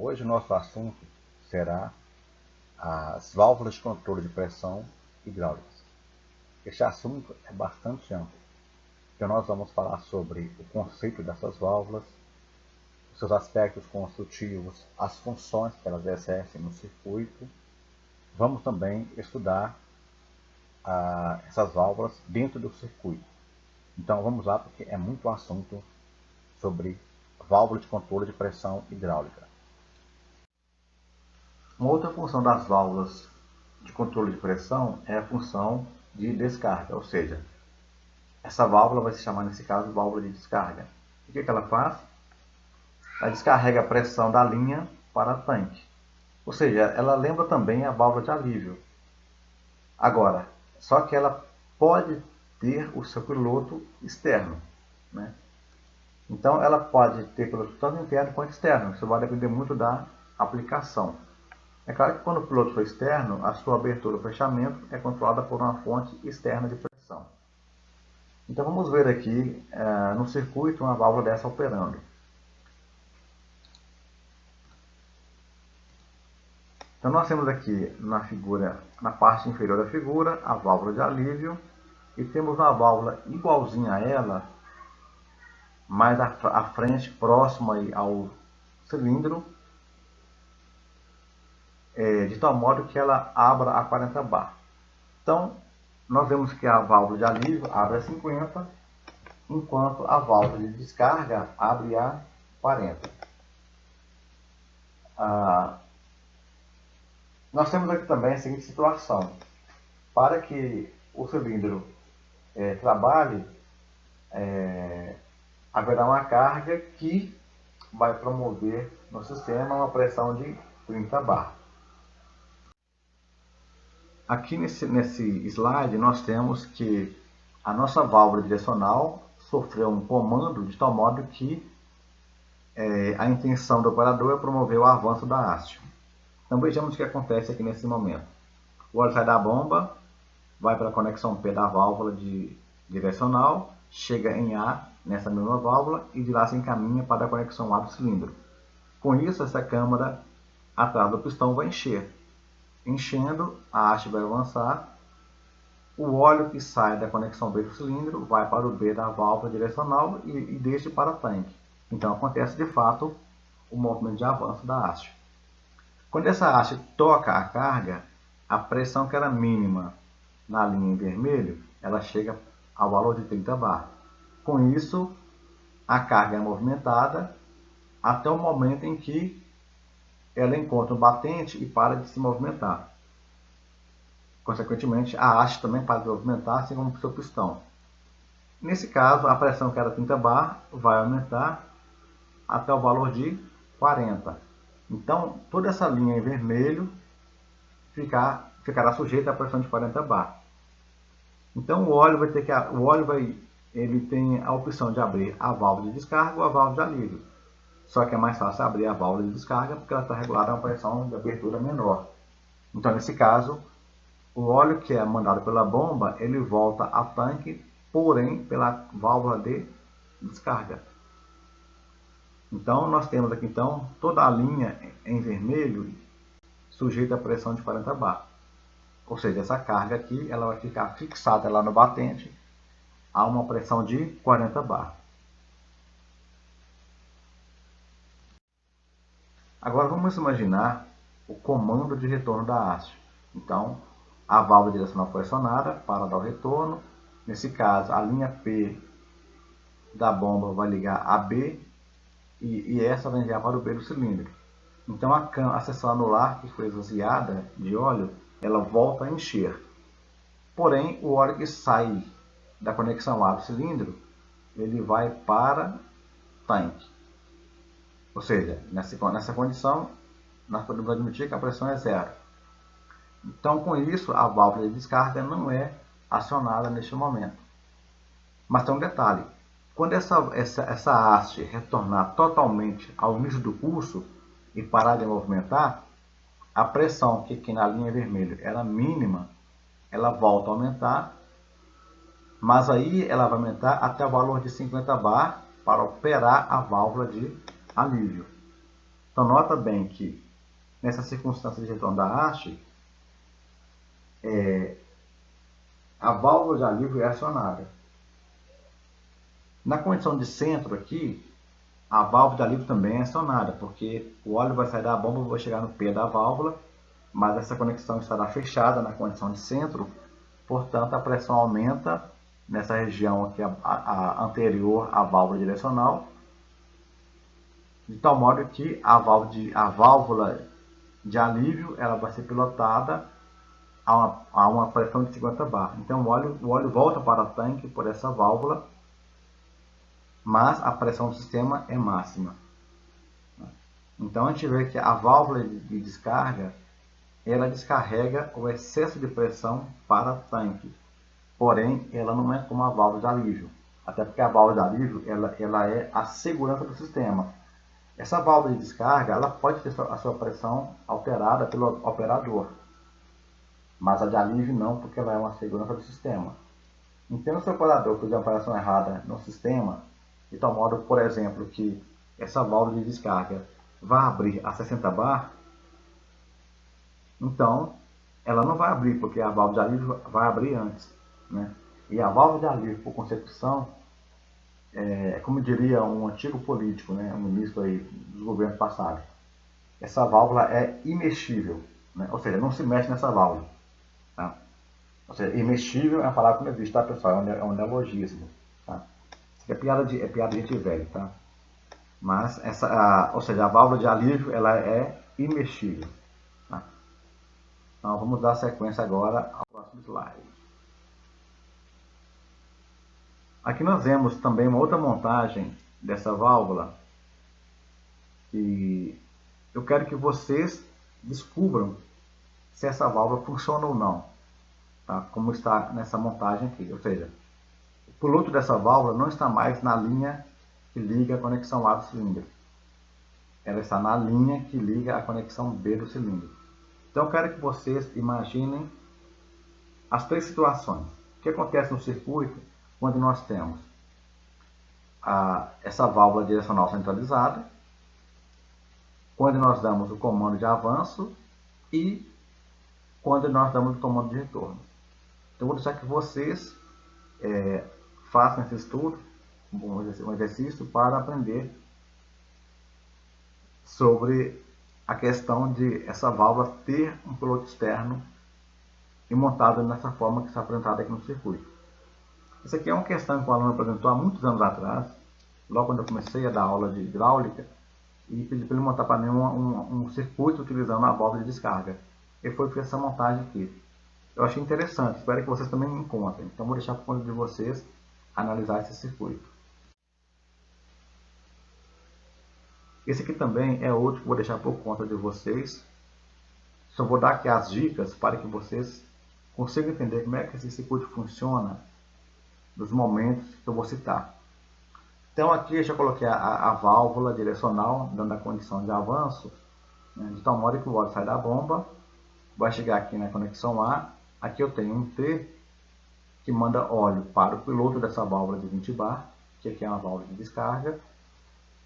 Hoje o nosso assunto será as válvulas de controle de pressão hidráulicas. Este assunto é bastante amplo, então nós vamos falar sobre o conceito dessas válvulas, os seus aspectos construtivos, as funções que elas exercem no circuito. Vamos também estudar essas válvulas dentro do circuito. Então vamos lá, porque é muito assunto sobre válvula de controle de pressão hidráulica. Uma outra função das válvulas de controle de pressão é a função de descarga, ou seja, essa válvula vai se chamar nesse caso válvula de descarga. O que ela faz? Ela descarrega a pressão da linha para o tanque, ou seja, ela lembra também a válvula de alívio. Agora, só que ela pode ter o seu piloto externo, né? Então ela pode ter piloto tanto interno quanto externo, isso vai depender muito da aplicação. É claro que quando o piloto for externo, a sua abertura ou fechamento é controlada por uma fonte externa de pressão. Então vamos ver aqui no circuito uma válvula dessa operando. Então nós temos aqui na figura, na parte inferior da figura, a válvula de alívio e temos uma válvula igualzinha a ela, mais à frente, próxima ao cilindro, de tal modo que ela abra a 40 bar. Então, nós vemos que a válvula de alívio abre a 50, enquanto a válvula de descarga abre a 40. Nós temos aqui também a seguinte situação. Para que o cilindro trabalhe, haverá uma carga que vai promover no sistema uma pressão de 30 bar. Aqui nesse slide nós temos que a nossa válvula direcional sofreu um comando de tal modo que a intenção do operador é promover o avanço da haste. Então vejamos o que acontece aqui nesse momento. O óleo sai da bomba, vai para a conexão P da válvula direcional, chega em A nessa mesma válvula e de lá se encaminha para a conexão A do cilindro. Com isso, essa câmara atrás do pistão vai encher. Enchendo, a haste vai avançar, o óleo que sai da conexão B do cilindro vai para o B da válvula direcional e deste para o tanque. Então acontece de fato o movimento de avanço da haste. Quando essa haste toca a carga, a pressão que era mínima na linha em vermelho, ela chega ao valor de 30 bar. Com isso, a carga é movimentada até o momento em que ela encontra o batente e para de se movimentar. Consequentemente, a haste também para de movimentar, assim como o seu pistão. Nesse caso, a pressão que era 30 bar vai aumentar até o valor de 40. Então, toda essa linha em vermelho ficará sujeita à pressão de 40 bar. Então, ele tem a opção de abrir a válvula de descarga ou a válvula de alívio. Só que é mais fácil abrir a válvula de descarga porque ela está regulada a uma pressão de abertura menor. Então, nesse caso, o óleo que é mandado pela bomba, ele volta ao tanque, porém pela válvula de descarga. Então, nós temos aqui toda a linha em vermelho sujeita à pressão de 40 bar. Ou seja, essa carga aqui ela vai ficar fixada lá no batente a uma pressão de 40 bar. Agora vamos imaginar o comando de retorno da haste. Então, a válvula direcional foi acionada para dar o retorno. Nesse caso, a linha P da bomba vai ligar a B e essa vai enviar para o B do cilindro. Então, a seção anular que foi esvaziada de óleo, ela volta a encher. Porém, o óleo que sai da conexão A do cilindro, ele vai para o tanque. Ou seja, nessa condição, nós podemos admitir que a pressão é zero. Então, com isso, a válvula de descarga não é acionada neste momento. Mas tem um detalhe. Quando essa haste retornar totalmente ao início do curso e parar de movimentar, a pressão que aqui na linha vermelha era mínima, ela volta a aumentar, mas aí ela vai aumentar até o valor de 50 bar para operar a válvula de alívio. Então nota bem que nessa circunstância de retorno da haste, a válvula de alívio é acionada. Na condição de centro aqui, a válvula de alívio também é acionada, porque o óleo vai sair da bomba e vai chegar no P da válvula, mas essa conexão estará fechada na condição de centro, portanto a pressão aumenta nessa região aqui a anterior à válvula direcional, de tal modo que a válvula de alívio ela vai ser pilotada a uma pressão de 50 bar. Então o óleo volta para o tanque por essa válvula, mas a pressão do sistema é máxima. Então a gente vê que a válvula de descarga ela descarrega o excesso de pressão para o tanque, porém ela não é como a válvula de alívio, até porque a válvula de alívio ela é a segurança do sistema. Essa válvula de descarga ela pode ter a sua pressão alterada pelo operador, mas a de alívio não, porque ela é uma segurança do sistema. Então, se o operador fizer uma operação errada no sistema, de tal modo, por exemplo, que essa válvula de descarga vai abrir a 60 bar, então ela não vai abrir, porque a válvula de alívio vai abrir antes, né? E a válvula de alívio, por concepção, como diria um antigo político, né, um ministro aí dos governos passados, essa válvula é imexível, né? Ou seja, não se mexe nessa válvula. Tá? Ou seja, imexível é uma palavra que não existe, tá, pessoal? É um neologismo. Tá? Isso aqui é piada de gente velha, tá? Mas ou seja, a válvula de alívio ela é imexível. Tá? Então vamos dar sequência agora ao próximo slide. Aqui nós vemos também uma outra montagem dessa válvula e eu quero que vocês descubram se essa válvula funciona ou não, tá? Como está nessa montagem aqui, ou seja, o piloto dessa válvula não está mais na linha que liga a conexão A do cilindro, ela está na linha que liga a conexão B do cilindro. Então eu quero que vocês imaginem as três situações. O que acontece no circuito quando nós temos essa válvula direcional centralizada, quando nós damos o comando de avanço e quando nós damos o comando de retorno. Então, vou deixar que vocês façam esse estudo, um exercício para aprender sobre a questão de essa válvula ter um piloto externo e montado nessa forma que está apresentada aqui no circuito. Essa aqui é uma questão que o aluno apresentou há muitos anos atrás, logo quando eu comecei a dar aula de hidráulica, e pedi para ele montar para mim um circuito utilizando a válvula de descarga. Ele foi fez essa montagem aqui. Eu achei interessante, espero que vocês também encontrem. Então vou deixar para o conta de vocês analisar esse circuito. Esse aqui também é outro que vou deixar por conta de vocês. Só vou dar aqui as dicas para que vocês consigam entender como é que esse circuito funciona nos momentos que eu vou citar. Então aqui eu já coloquei a válvula direcional, dando a condição de avanço, né, de tal modo que o óleo sai da bomba, vai chegar aqui na conexão A, aqui eu tenho um T que manda óleo para o piloto dessa válvula de 20 bar, que aqui é uma válvula de descarga,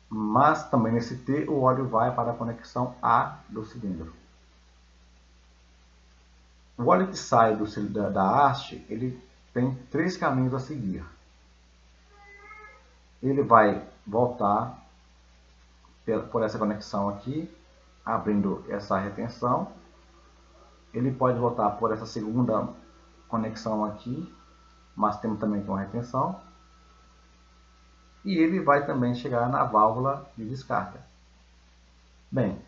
mas também nesse T o óleo vai para a conexão A do cilindro. O óleo que sai da haste, ele tem três caminhos a seguir. Ele vai voltar por essa conexão aqui, abrindo essa retenção. Ele pode voltar por essa segunda conexão aqui, mas temos também uma retenção. E ele vai também chegar na válvula de descarga. Bem,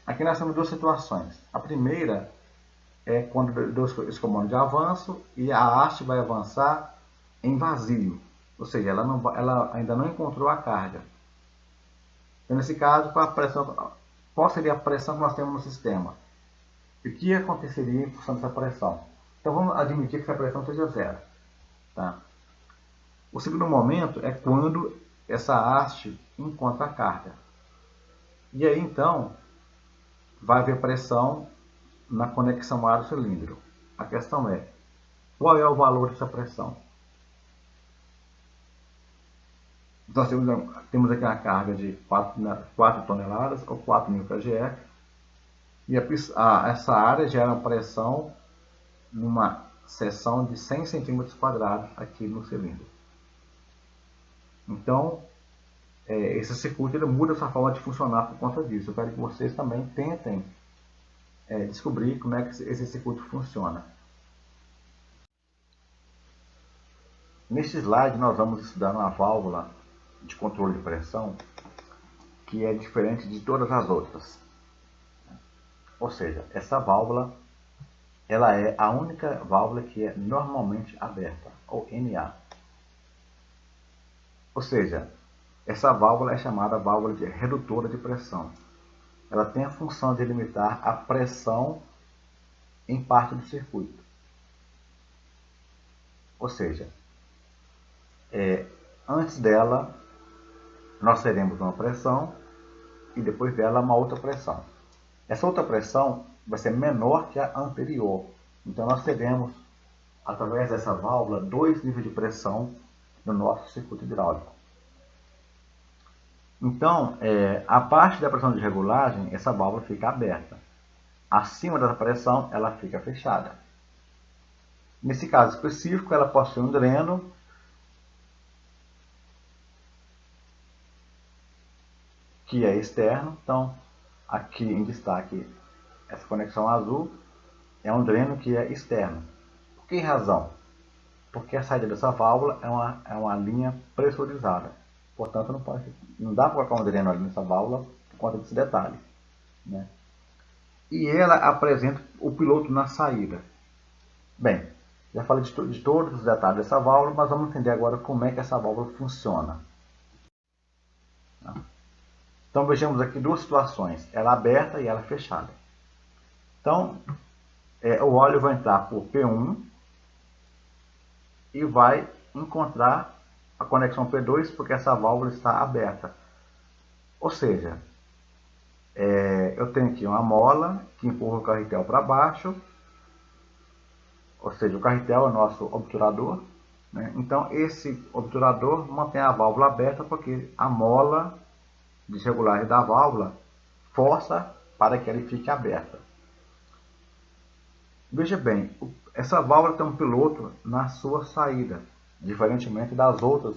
aqui nós temos duas situações. A primeira é quando eu dou esse comando de avanço e a haste vai avançar em vazio, ou seja, ela ainda não encontrou a carga. Então, nesse caso, qual seria a pressão que nós temos no sistema? O que aconteceria em função dessa pressão? Então vamos admitir que essa pressão seja zero. Tá? O segundo momento é quando essa haste encontra a carga. E aí então vai haver pressão na conexão A do cilindro. A questão é, qual é o valor dessa pressão? Nós temos aqui uma carga de 4 toneladas ou 4.000 kgf, e essa área gera uma pressão numa seção de 100 centímetros quadrados aqui no cilindro. Então, esse circuito ele muda essa forma de funcionar por conta disso. Eu quero que vocês também tentem descobrir como é que esse circuito funciona. Neste slide nós vamos estudar uma válvula de controle de pressão que é diferente de todas as outras. Ou seja, essa válvula ela é a única válvula que é normalmente aberta, ou NA. Ou seja, essa válvula é chamada válvula de redutora de pressão. Ela tem a função de limitar a pressão em parte do circuito. Ou seja, antes dela nós teremos uma pressão e depois dela uma outra pressão. Essa outra pressão vai ser menor que a anterior. Então nós teremos, através dessa válvula, 2 níveis de pressão no nosso circuito hidráulico. Então, a parte da pressão de regulagem, essa válvula fica aberta. Acima dessa pressão, ela fica fechada. Nesse caso específico, ela possui um dreno que é externo. Então, aqui em destaque, essa conexão azul é um dreno que é externo. Por que razão? Porque a saída dessa válvula é uma linha pressurizada. Portanto, não dá para colocar um dreno ali nessa válvula por conta desse detalhe, né? E ela apresenta o piloto na saída. Bem, já falei de todos os detalhes dessa válvula, mas vamos entender agora como é que essa válvula funciona. Então vejamos aqui duas situações, ela aberta e ela fechada. Então, o óleo vai entrar por P1 e vai encontrar a conexão P2 porque essa válvula está aberta. Ou seja, eu tenho aqui uma mola que empurra o carretel para baixo, ou seja, o carretel é o nosso obturador, né? Então esse obturador mantém a válvula aberta porque a mola de regulagem da válvula força para que ela fique aberta. Veja bem, essa válvula tem um piloto na sua saída, diferentemente das outras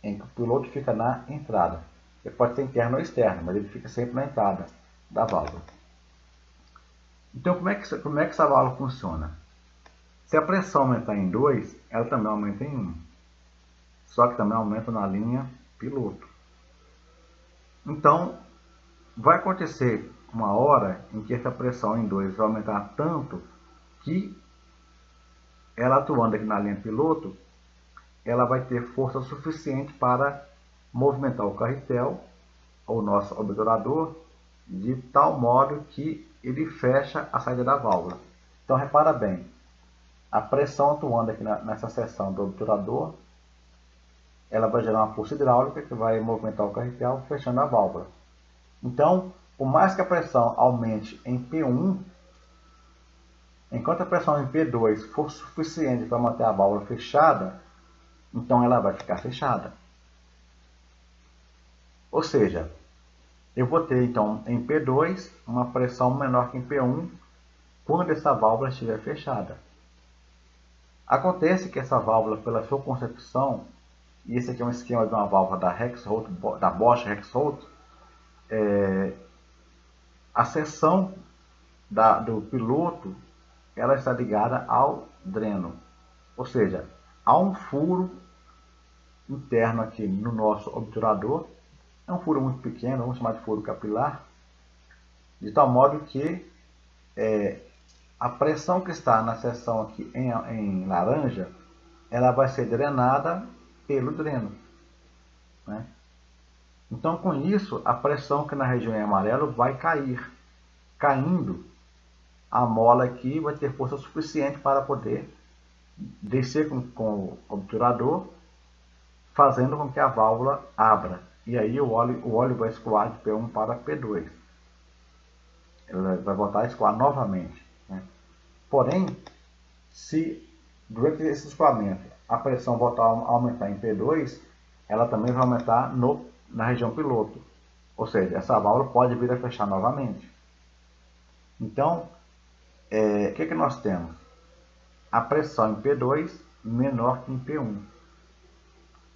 em que o piloto fica na entrada. Ele pode ser interno ou externo, mas ele fica sempre na entrada da válvula. Então, como é que essa válvula funciona? Se a pressão aumentar em 2, ela também aumenta em 1. Só que também aumenta na linha piloto. Então, vai acontecer uma hora em que essa pressão em 2 vai aumentar tanto que ela atuando aqui na linha piloto, ela vai ter força suficiente para movimentar o carretel, ou nosso obturador, de tal modo que ele fecha a saída da válvula. Então repara bem, a pressão atuando aqui nessa seção do obturador, ela vai gerar uma força hidráulica que vai movimentar o carretel, fechando a válvula. Então, por mais que a pressão aumente em P1, enquanto a pressão em P2 for suficiente para manter a válvula fechada, então ela vai ficar fechada. Ou seja, eu vou ter então em P2 uma pressão menor que em P1 quando essa válvula estiver fechada. Acontece que essa válvula, pela sua concepção, e esse aqui é um esquema de uma válvula da Bosch Rexroth, a seção do piloto ela está ligada ao dreno. Ou seja, há um furo interno aqui no nosso obturador. É um furo muito pequeno, vamos chamar de furo capilar, de tal modo que a pressão que está na seção aqui em laranja, ela vai ser drenada pelo dreno, né? Então, com isso, a pressão que na região em amarelo vai cair. Caindo, a mola aqui vai ter força suficiente para poder descer com o obturador, fazendo com que a válvula abra. E aí o óleo vai escoar de P1 para P2. Ele vai voltar a escoar novamente, né? Porém, se durante esse escoamento a pressão voltar a aumentar em P2, ela também vai aumentar na região piloto. Ou seja, essa válvula pode vir a fechar novamente. Então, o que nós temos? A pressão em P2 menor que em P1.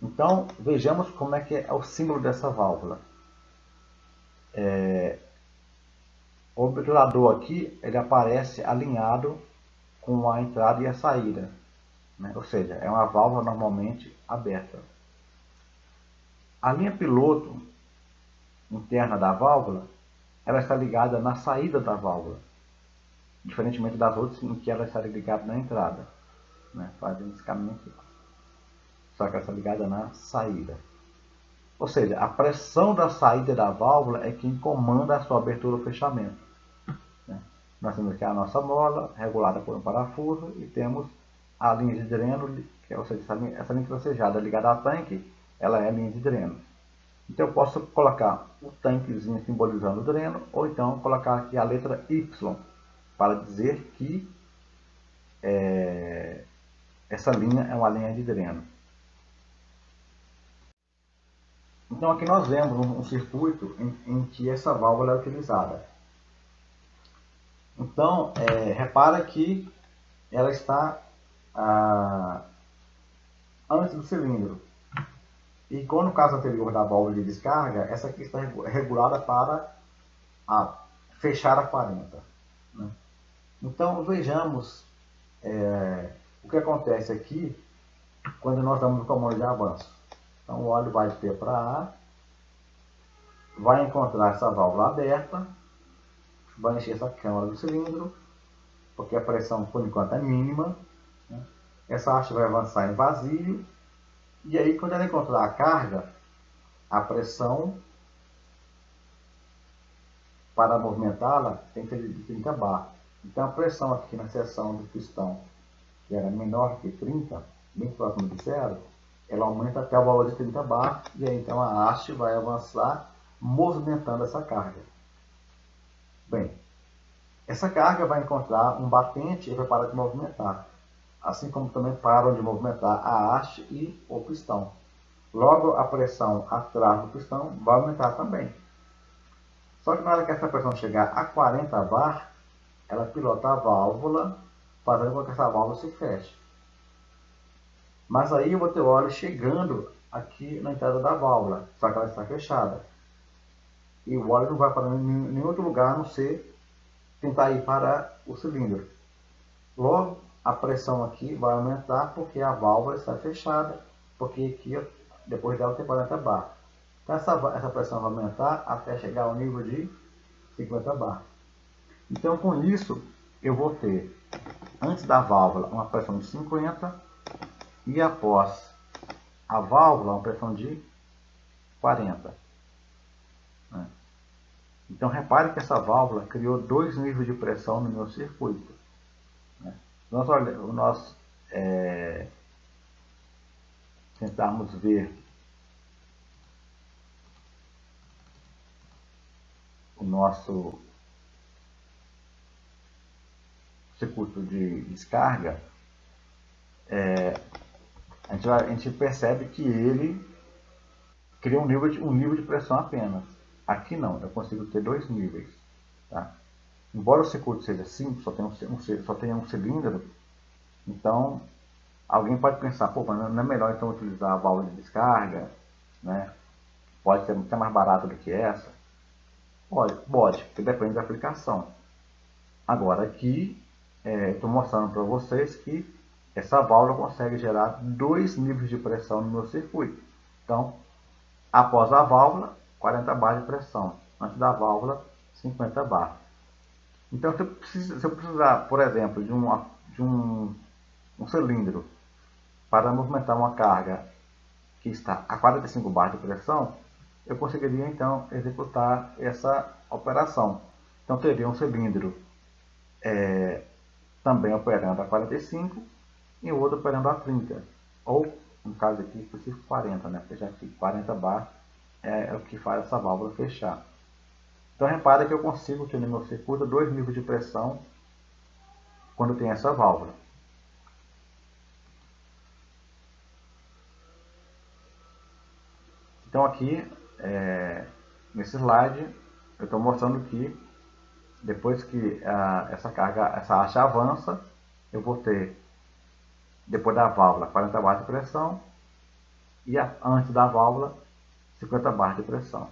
Então, vejamos como é que é o símbolo dessa válvula. O obturador aqui, ele aparece alinhado com a entrada e a saída, né? Ou seja, é uma válvula normalmente aberta. A linha piloto interna da válvula, ela está ligada na saída da válvula, diferentemente das outras em que ela está ligada na entrada, né? Fazendo esse caminho aqui. Só que ela está ligada na saída. Ou seja, a pressão da saída da válvula é quem comanda a sua abertura ou fechamento, né? Nós temos aqui a nossa mola, regulada por um parafuso, e temos a linha de dreno, que é, ou seja, essa linha tracejada ligada ao tanque, ela é a linha de dreno. Então eu posso colocar o tanquezinho simbolizando o dreno, ou então colocar aqui a letra Y, para dizer que essa linha é uma linha de dreno. Então aqui nós vemos um circuito em que essa válvula é utilizada. Então, repara que ela está antes do cilindro. E como no caso anterior da válvula de descarga, essa aqui está regulada para fechar a 40. Né? Então vejamos o que acontece aqui quando nós damos o comando de avanço. Então o óleo vai de P para A, vai encontrar essa válvula aberta, vai encher essa câmara do cilindro, porque a pressão por enquanto é mínima, né? Essa haste vai avançar em vazio, e aí quando ela encontrar a carga, a pressão para movimentá-la tem que ser de 30 bar. Então a pressão aqui na seção do pistão, que era menor que 30, bem próximo de zero, ela aumenta até o valor de 30 bar, e aí então a haste vai avançar movimentando essa carga. Bem, essa carga vai encontrar um batente e vai parar de movimentar, assim como também param de movimentar a haste e o pistão. Logo, a pressão atrás do pistão vai aumentar também. Só que na hora que essa pressão chegar a 40 bar, ela pilota a válvula, fazendo com que essa válvula se feche. Mas aí eu vou ter o óleo chegando aqui na entrada da válvula, só que ela está fechada. E o óleo não vai para nenhum outro lugar a não ser tentar ir para o cilindro. Logo, a pressão aqui vai aumentar porque a válvula está fechada, porque aqui depois dela tem 40 bar. Então essa pressão vai aumentar até chegar ao nível de 50 bar. Então com isso eu vou ter antes da válvula uma pressão de 50 e após a válvula uma pressão de 40. Então repare que essa válvula criou dois níveis de pressão no meu circuito. Nós tentarmos ver o nosso circuito de descarga, a gente percebe que ele cria um nível de pressão apenas. Aqui não, eu consigo ter dois níveis. Tá? Embora o circuito seja simples, só tenha um cilindro, então alguém pode pensar, pô, mas não é melhor então utilizar a válvula de descarga, né? Pode ser até mais barato do que essa? Pode, porque depende da aplicação. Agora aqui, estou mostrando para vocês que essa válvula consegue gerar dois níveis de pressão no meu circuito. Então, após a válvula, 40 bar de pressão. Antes da válvula, 50 bar. Então, se eu precisar, por exemplo, de um cilindro para movimentar uma carga que está a 45 bar de pressão, eu conseguiria então executar essa operação. Então, teria um cilindro também operando a 45 e o outro operando a 30. Ou, no caso aqui, específico 40, né? Porque já que 40 bar é o que faz essa válvula fechar. Então repare que eu consigo ter no meu circuito dois níveis de pressão quando tem essa válvula. Então aqui, nesse slide, eu estou mostrando que depois que essa haste avança, eu vou ter, depois da válvula, 40 bar de pressão e antes da válvula, 50 bar de pressão.